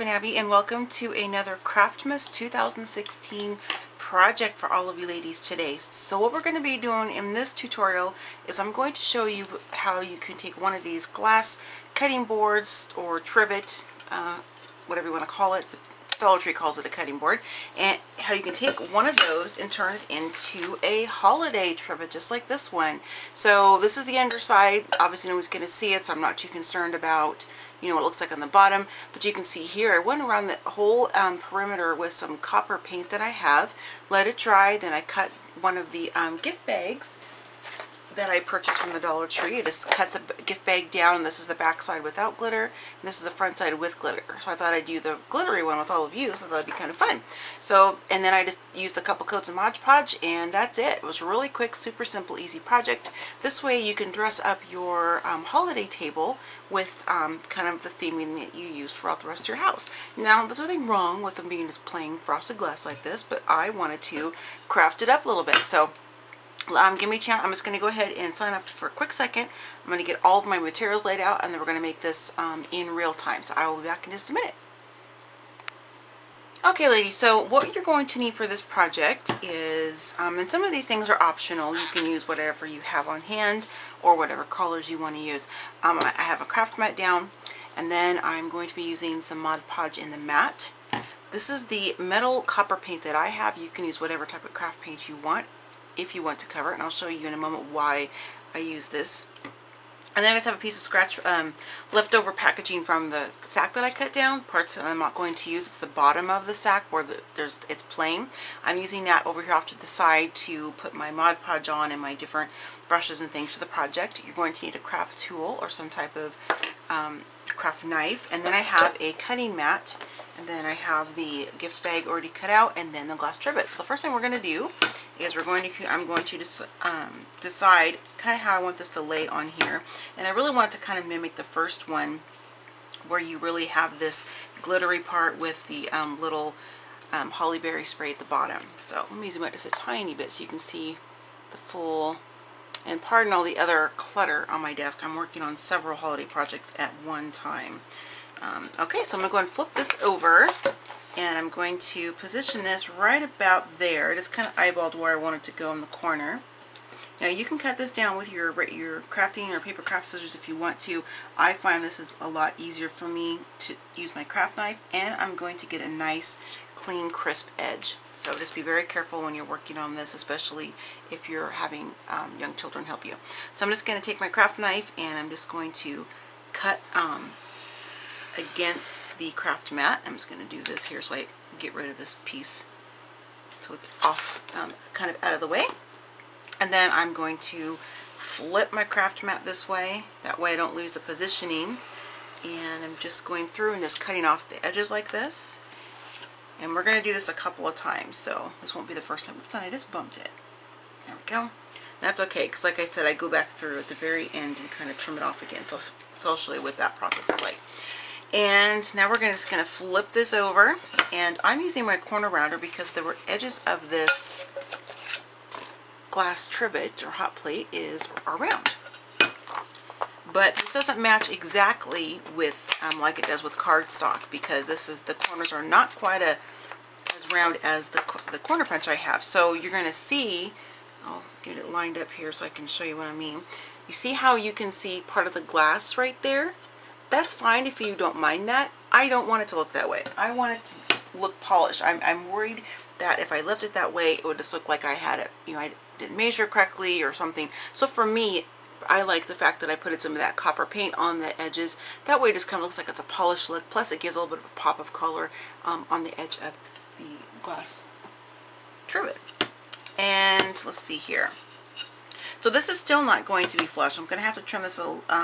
Abby, and welcome to another Xmas 2016 project for all of you ladies today. So what we're going to be doing in this tutorial is I'm going to show you how you can take one of these glass cutting boards or trivet, whatever you want to call it, but Dollar Tree calls it a cutting board, and how you can take one of those and turn it into a holiday trivet just like this one. So this is the underside. Obviously no one's going to see it, so I'm not too concerned about what it looks like on the bottom, but you can see here I went around the whole perimeter with some copper paint that I have, let it dry, then I cut one of the gift bags that I purchased from the Dollar Tree. I just cut the gift bag down, and this is the back side without glitter, and this is the front side with glitter. So I thought I'd do the glittery one with all of you, so that'd be kind of fun. So, and then I just used a couple coats of Mod Podge, and that's it. It was a really quick, super simple, easy project. This way you can dress up your holiday table with kind of the theming that you use throughout the rest of your house. Now, there's nothing wrong with them being just plain frosted glass like this, but I wanted to craft it up a little bit. So give me a chance. I'm just going to go ahead and sign up for a quick second. I'm going to get all of my materials laid out, and then we're going to make this in real time. So I will be back in just a minute. Okay, ladies, so what you're going to need for this project is, and some of these things are optional. You can use whatever you have on hand or whatever colors you want to use. I have a craft mat down, and then I'm going to be using some Mod Podge in the mat. This is the metal copper paint that I have. You can use whatever type of craft paint you want, if you want to cover it, and I'll show you in a moment why I use this. And then I just have a piece of scratch leftover packaging from the sack that I cut down, parts that I'm not going to use. It's the bottom of the sack where it's plain. I'm using that over here off to the side to put my Mod Podge on and my different brushes and things for the project. You're going to need a craft tool or some type of craft knife, and then I have a cutting mat, and then I have the gift bag already cut out, and then the glass trivet. So the first thing we're going to do is I'm going to decide kind of how I want this to lay on here, and I really want it to kind of mimic the first one where you really have this glittery part with the little holly berry spray at the bottom. So let me zoom out just a tiny bit so you can see the full. And pardon all the other clutter on my desk. I'm working on several holiday projects at one time. Okay, so I'm going to go and flip this over, and I'm going to position this right about there. It is kind of eyeballed where I want it to go in the corner. Now you can cut this down with your crafting or paper craft scissors if you want to. I find this is a lot easier for me to use my craft knife, and I'm going to get a nice clean crisp edge. So just be very careful when you're working on this, especially if you're having young children help you. So I'm just going to take my craft knife, and I'm just going to cut against the craft mat. I'm just going to do this here so I get rid of this piece so it's off, kind of out of the way. And then I'm going to flip my craft mat this way. That way I don't lose the positioning. And I'm just going through and just cutting off the edges like this. And we're going to do this a couple of times, so this won't be the first time. Oops, I just bumped it. There we go. That's okay, because like I said, I go back through at the very end and kind of trim it off again. So I'll show you what that process is like. And now we're just going to flip this over, and I'm using my corner rounder because the edges of this glass trivet or hot plate are round. But this doesn't match exactly with like it does with cardstock, because the corners are not quite as round as the corner punch I have. So you're going to see, I'll get it lined up here so I can show you what I mean. You see how you can see part of the glass right there? That's fine if you don't mind that. I don't want it to look that way. I want it to look polished. I'm worried that if I left it that way, it would just look like I had it, I didn't measure correctly or something. So for me, I like the fact that I put some of that copper paint on the edges. That way it just kind of looks like it's a polished look. Plus it gives a little bit of a pop of color on the edge of the glass trivet. And let's see here. So this is still not going to be flush. I'm going to have to trim this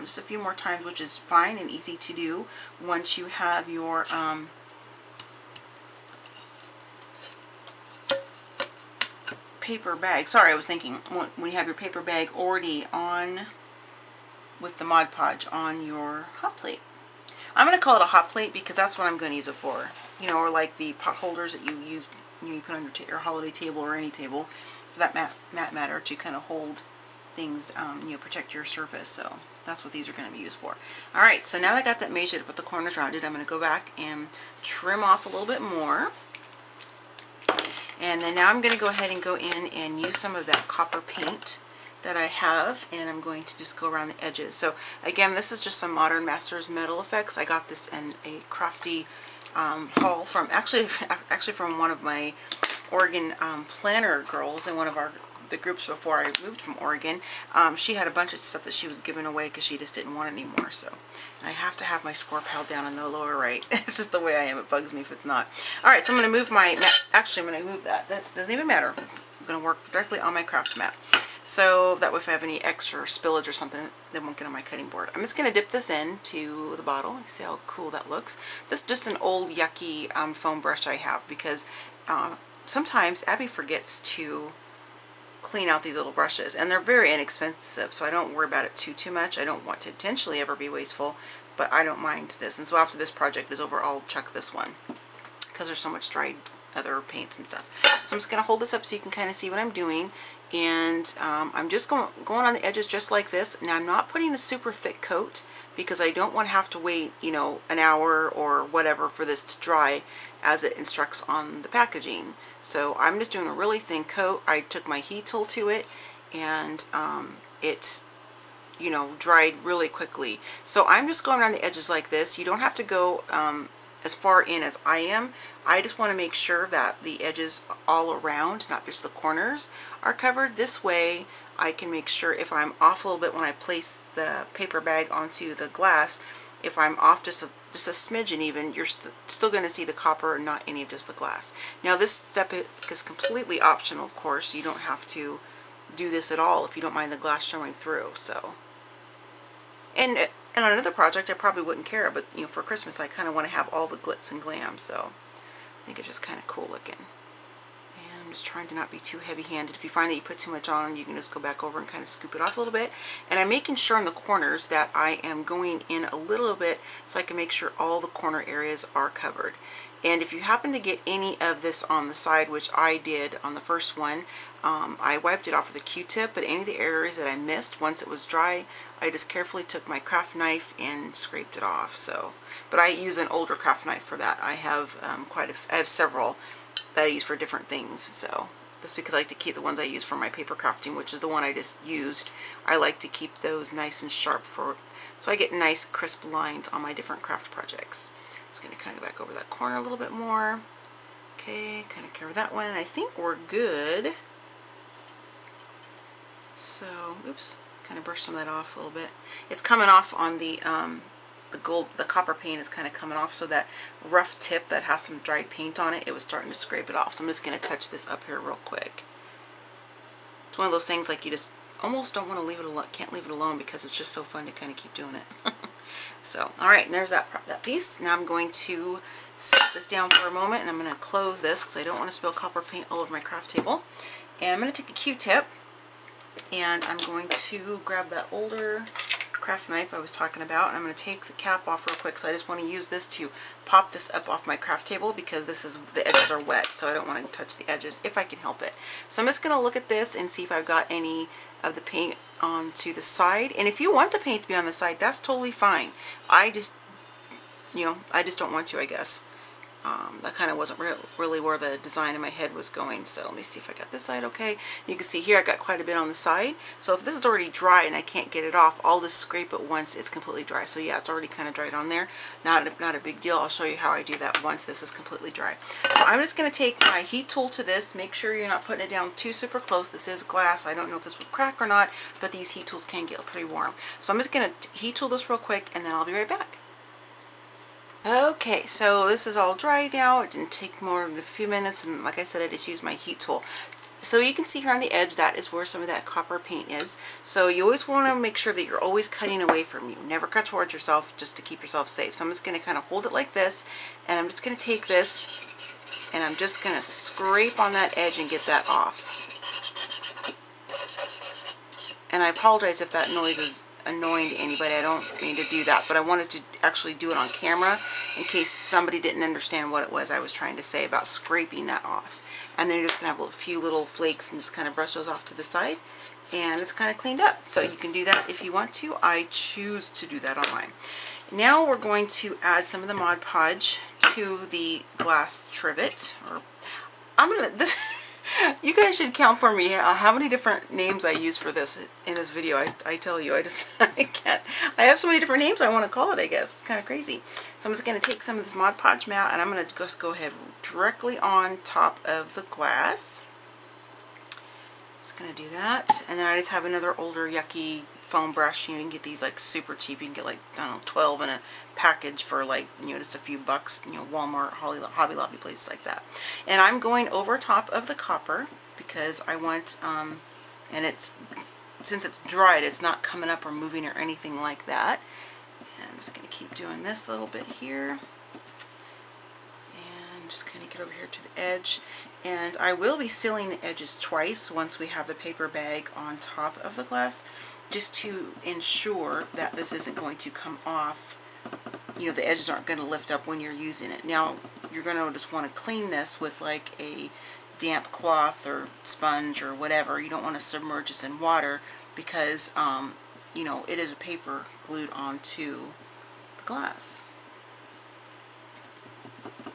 just a few more times, which is fine and easy to do once you have your paper bag. Sorry, I was thinking when you have your paper bag already on with the Mod Podge on your hot plate. I'm going to call it a hot plate because that's what I'm going to use it for. Or like the pot holders that you use, you put on your holiday table or any table, for that matter, to kind of hold things, protect your surface. So that's what these are going to be used for. All right, so now I got that measured with the corners rounded, I'm going to go back and trim off a little bit more. And then now I'm going to go ahead and go in and use some of that copper paint that I have, and I'm going to just go around the edges. So again, this is just some Modern Masters metal effects. I got this in a crafty haul from actually from one of my Oregon planner girls in one of the groups before I moved from Oregon. She had a bunch of stuff that she was giving away because she just didn't want it anymore. So I have to have my score pile down in the lower right. It's just the way I am. It bugs me if it's not. All right, so I'm going to move actually I'm going to move that. That doesn't even matter. I'm going to work directly on my craft mat. So that way if I have any extra spillage or something, they won't get on my cutting board. I'm just going to dip this into the bottle. You see how cool that looks. This is just an old yucky foam brush I have because sometimes Abby forgets to clean out these little brushes, and they're very inexpensive, so I don't worry about it too much. I don't want to intentionally ever be wasteful, but I don't mind this. And so after this project is over, I'll chuck this one because there's so much dried other paints and stuff. So I'm just going to hold this up so you can kind of see what I'm doing. And I'm just going on the edges just like this. Now I'm not putting a super thick coat because I don't want to have to wait, you know, an hour or whatever for this to dry as it instructs on the packaging. So I'm just doing a really thin coat. I took my heat tool to it, and it's, you know, dried really quickly. So I'm just going around the edges like this. You don't have to go as far in as I am. I just want to make sure that the edges all around, not just the corners, are covered. This way I can make sure if I'm off a little bit when I place the paper bag onto the glass, if I'm off just a smidgen even, you're still going to see the copper and not any of just the glass. Now this step is completely optional, of course. You don't have to do this at all if you don't mind the glass showing through. So, and on another project I probably wouldn't care, but you know, for Christmas I kind of want to have all the glitz and glam, so I think it's just kind of cool looking. And I'm just trying to not be too heavy-handed. If you find that you put too much on, you can just go back over and kind of scoop it off a little bit. And I'm making sure in the corners that I am going in a little bit so I can make sure all the corner areas are covered. And if you happen to get any of this on the side, which I did on the first one, I wiped it off with a Q-tip, but any of the areas that I missed once it was dry, I just carefully took my craft knife and scraped it off. So, but I use an older craft knife for that. I have I have several that I use for different things. So just because I like to keep the ones I use for my paper crafting, which is the one I just used, I like to keep those nice and sharp so I get nice crisp lines on my different craft projects. I'm just going to kind of go back over that corner a little bit more. Okay, kind of cover that one. I think we're good. So, oops, kind of brush some of that off a little bit. It's coming off on the copper paint is kind of coming off, so that rough tip that has some dried paint on it, it was starting to scrape it off. So I'm just going to touch this up here real quick. It's one of those things like you just almost don't want to leave it alone, can't leave it alone because it's just so fun to kind of keep doing it. So, all right, and there's that piece. Now I'm going to set this down for a moment, and I'm going to close this because I don't want to spill copper paint all over my craft table. And I'm going to take a Q-tip, and I'm going to grab that older craft knife I was talking about, and I'm going to take the cap off real quick. So I just want to use this to pop this up off my craft table because the edges are wet, so I don't want to touch the edges if I can help it. So I'm just going to look at this and see if I've got any of the paint onto the side. And if you want the paint to be on the side, that's totally fine. I just, you know, I just don't want to, I guess. That kind of wasn't really where the design in my head was going. So let me see if I got this side okay. You can see here I got quite a bit on the side. So if this is already dry and I can't get it off, I'll just scrape it once it's completely dry. So yeah, it's already kind of dried on there. Not a big deal. I'll show you how I do that once this is completely dry. So I'm just going to take my heat tool to this. Make sure you're not putting it down too super close. This is glass. I don't know if this would crack or not, but these heat tools can get pretty warm. So I'm just going to heat tool this real quick, and then I'll be right back. Okay, so this is all dried now. It didn't take more than a few minutes, and like I said, I just used my heat tool. So you can see here on the edge, that is where some of that copper paint is. So you always want to make sure that you're always cutting away from you. Never cut towards yourself, just to keep yourself safe. So I'm just going to kind of hold it like this, and I'm just going to take this, and I'm just going to scrape on that edge and get that off. And I apologize if that noise is annoying to anybody. I don't mean to do that, but I wanted to actually do it on camera in case somebody didn't understand what it was I was trying to say about scraping that off. And then you're just going to have a few little flakes and just kind of brush those off to the side, and it's kind of cleaned up. So you can do that if you want to. I choose to do that on mine. Now we're going to add some of the Mod Podge to the glass trivet. Or I'm gonna you guys should count for me how many different names I use for this in this video. I tell you, I can't. I have so many different names I want to call it, I guess. It's kind of crazy. So I'm just going to take some of this Mod Podge mat, and I'm going to just go ahead directly on top of the glass. Just going to do that. And then I just have another older yucky foam brush. You know, you can get these like super cheap. You can get like, I don't know, 12 in a package for like, you know, just a few bucks, you know, Walmart, Hobby Lobby, places like that. And I'm going over top of the copper because I want, and it's, since it's dried, it's not coming up or moving or anything like that. And I'm just going to keep doing this a little bit here. And just kind of get over here to the edge. And I will be sealing the edges twice once we have the paper bag on top of the glass, just to ensure that this isn't going to come off. You know, the edges aren't going to lift up when you're using it. Now, you're going to just want to clean this with like a damp cloth or sponge or whatever. You don't want to submerge this in water because, you know, it is a paper glued onto the glass.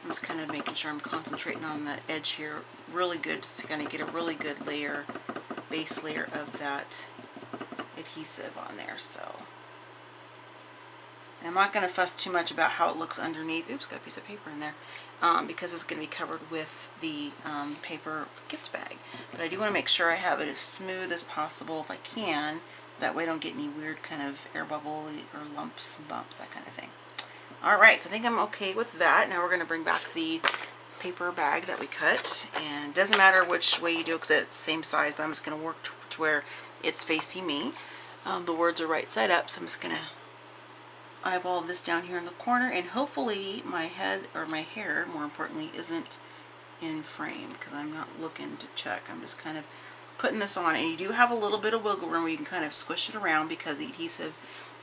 I'm just kind of making sure I'm concentrating on the edge here really good, just to kind of get a really good layer, base layer of that adhesive on there. So and I'm not going to fuss too much about how it looks underneath. Oops, got a piece of paper in there, because it's going to be covered with the paper gift bag. But I do want to make sure I have it as smooth as possible if I can. That way I don't get any weird kind of air bubble or lumps, bumps, that kind of thing. Alright, so I think I'm okay with that. Now we're going to bring back the paper bag that we cut. And it doesn't matter which way you do it because it's the same size, but I'm just going to work to where it's facing me. The words are right side up, so I'm just going to eyeball this down here in the corner, and hopefully my head, or my hair more importantly, isn't in frame because I'm not looking to check. I'm just kind of putting this on, and you do have a little bit of wiggle room where you can kind of squish it around because the adhesive,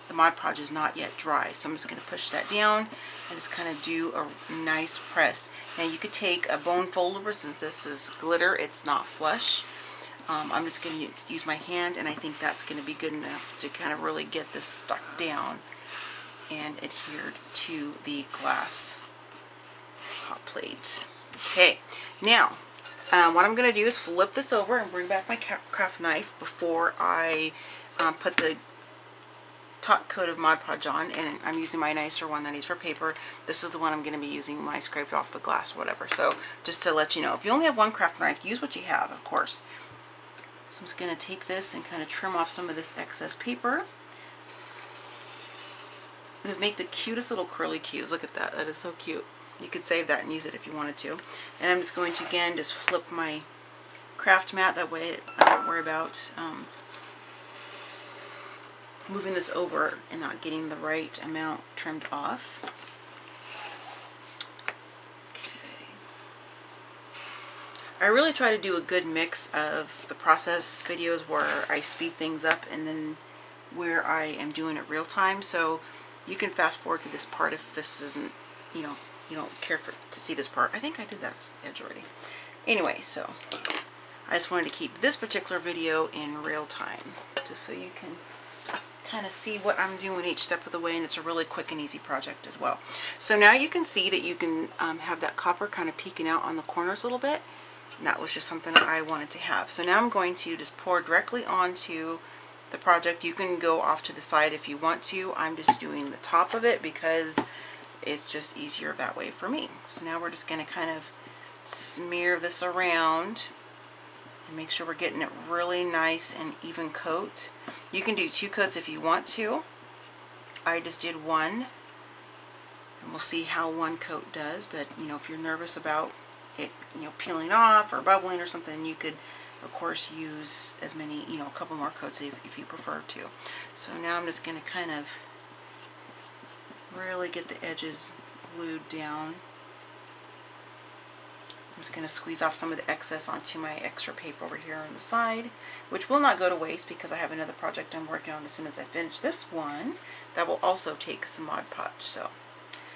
the Mod Podge, is not yet dry. So I'm just going to push that down and just kind of do a nice press. Now you could take a bone folder, since this is glitter, it's not flush. I'm just going to use my hand, and I think that's going to be good enough to kind of really get this stuck down and adhered to the glass hot plate. Okay, now what I'm going to do is flip this over and bring back my craft knife before I put the top coat of Mod Podge on, and I'm using my nicer one that I use for paper. This is the one I'm going to be using when I scraped off the glass or whatever. So just to let you know, if you only have one craft knife, use what you have, of course. So I'm just going to take this and kind of trim off some of this excess paper. This make the cutest little curly cues. Look at that. That is so cute. You could save that and use it if you wanted to. And I'm just going to, again, just flip my craft mat. That way I don't worry about moving this over and not getting the right amount trimmed off. Okay. I really try to do a good mix of the process videos where I speed things up and then where I am doing it real time. So you can fast forward to this part if this isn't, you know, you don't care to see this part. I think I did that edge already. Anyway, so I just wanted to keep this particular video in real time, just so you can kind of see what I'm doing each step of the way, and it's a really quick and easy project as well. So now you can see that you can have that copper kind of peeking out on the corners a little bit, and that was just something that I wanted to have. So now I'm going to just pour directly onto the project. You can go off to the side if you want to. I'm just doing the top of it because it's just easier that way for me. So now we're just going to kind of smear this around and make sure we're getting it really nice and even coat. You can do 2 coats if you want to. I just did 1, and we'll see how 1 coat does. But you know, if you're nervous about it, you know, peeling off or bubbling or something, you could of course use as many, you know, a couple more coats if you prefer to. So now I'm just going to kind of really get the edges glued down. I'm just going to squeeze off some of the excess onto my extra paper over here on the side, which will not go to waste because I have another project I'm working on as soon as I finish this one that will also take some Mod Podge. So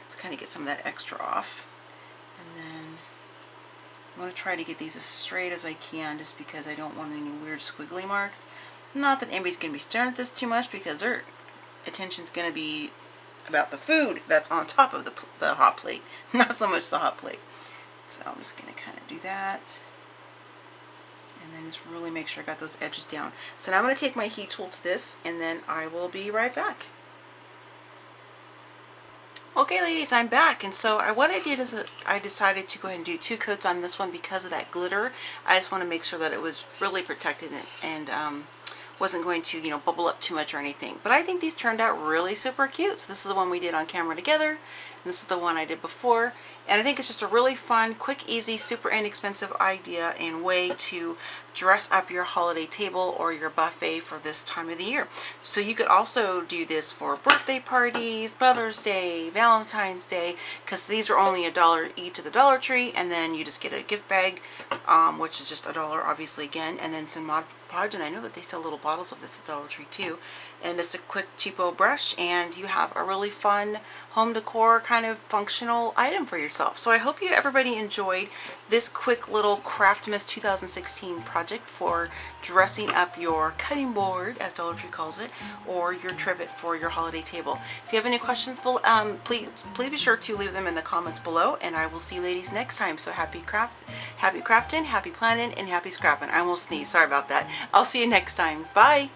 to kind of get some of that extra off. And then I'm going to try to get these as straight as I can, just because I don't want any weird squiggly marks. Not that anybody's going to be staring at this too much, because their attention's going to be about the food that's on top of the hot plate, not so much the hot plate. So I'm just going to kind of do that. And then just really make sure I got those edges down. So now I'm going to take my heat tool to this, and then I will be right back. Okay ladies, I'm back, and so what I did is I decided to go ahead and do 2 coats on this one because of that glitter. I just want to make sure that it was really protected and wasn't going to, you know, bubble up too much or anything. But I think these turned out really super cute. So this is the one we did on camera together, and this is the one I did before. And I think it's just a really fun, quick, easy, super inexpensive idea and way to dress up your holiday table or your buffet for this time of the year. So you could also do this for birthday parties, Mother's Day, Valentine's Day, because these are only $1 each at the Dollar Tree, and then you just get a gift bag, which is just $1 obviously again, and then some Mod Podge, and I know that they sell little bottles of this at Dollar Tree too, and just a quick cheapo brush, and you have a really fun home decor kind of functional item for yourself. So I hope everybody enjoyed this quick little Craftmas 2016 project for dressing up your cutting board, as Dollar Tree calls it, or your trivet for your holiday table. If you have any questions, please be sure to leave them in the comments below, and I will see you ladies next time. So happy crafting, happy planning, and happy scrapping. I almost sneezed, sorry about that. I'll see you next time. Bye!